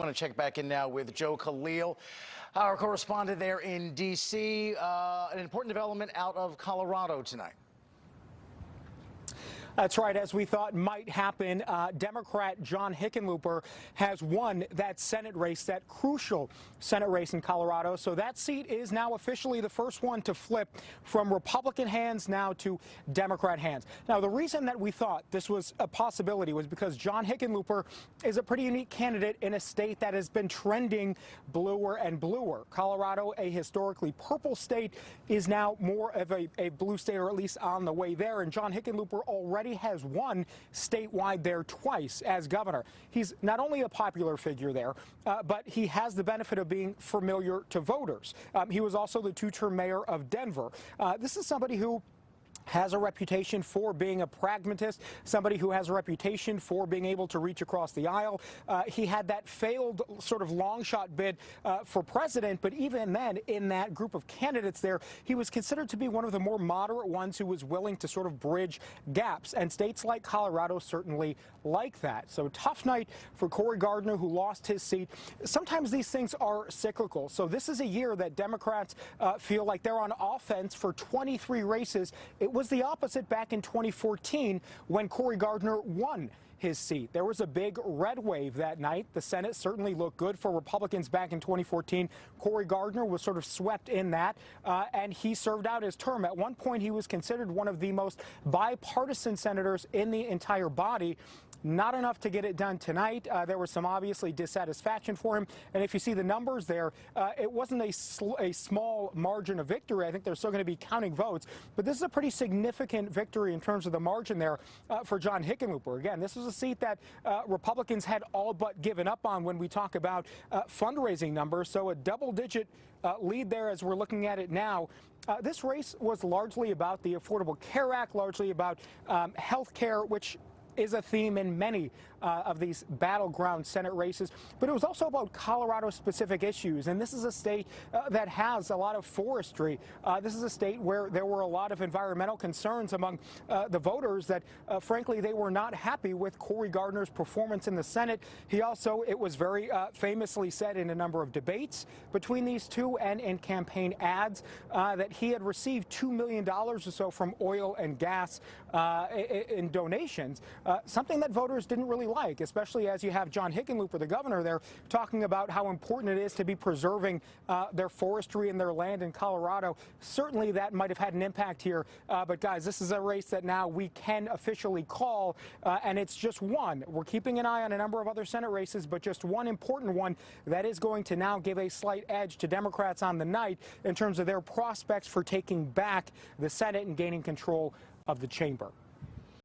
want to check back in now with Joe Khalil, our correspondent there in D.C. An important development out of Colorado tonight. That's right. As we thought might happen, Democrat John Hickenlooper has won that Senate race, that crucial Senate race in Colorado. So that seat is now officially the first one to flip from Republican hands now to Democrat hands. Now, the reason that we thought this was a possibility was because John Hickenlooper is a pretty unique candidate in a state that has been trending bluer and bluer. Colorado, a historically purple state, is now more of a blue state, or at least on the way there. And John Hickenlooper already has won statewide there twice as governor. He's not only a popular figure there, but he has the benefit of being familiar to voters. He was also the two-term mayor of Denver. This is somebody who has a reputation for being a pragmatist, somebody who has a reputation for being able to reach across the aisle. He had that failed sort of long shot bid for president, but even then, in that group of candidates there, he was considered to be one of the more moderate ones who was willing to sort of bridge gaps, and states like Colorado certainly like that. So tough night for Cory Gardner, who lost his seat. Sometimes these things are cyclical. So this is a year that Democrats feel like they're on offense for 23 races. It was the opposite back in 2014 when Cory Gardner won his seat. There was a big red wave that night. The Senate certainly looked good for Republicans back in 2014. Cory Gardner was sort of swept in that, and he served out his term. At one point, he was considered one of the most bipartisan senators in the entire body. Not enough to get it done tonight. There was some obviously dissatisfaction for him. And if you see the numbers there, it wasn't a small margin of victory. I think they're still going to be counting votes. But this is a pretty significant victory in terms of the margin there for John Hickenlooper. Again, this was a seat that Republicans had all but given up on when we talk about fundraising numbers. So a double-digit lead there as we're looking at it now. This race was largely about the Affordable Care Act, largely about health care, which is a theme in many of these battleground Senate races, but it was also about Colorado-specific issues. And this is a state that has a lot of forestry. This is a state where there were a lot of environmental concerns among the voters that, frankly, they were not happy with Cory Gardner's performance in the Senate. He also, it was very famously said in a number of debates between these two and in campaign ads that he had received $2 million or so from oil and gas in donations, something that voters didn't really like, especially as you have John Hickenlooper, the governor there, talking about how important it is to be preserving their forestry and their land in Colorado. Certainly that might have had an impact here. But guys, this is a race that now we can officially call, and it's just one. We're keeping an eye on a number of other Senate races, but just one important one that is going to now give a slight edge to Democrats on the night in terms of their prospects for taking back the Senate and gaining control of the chamber.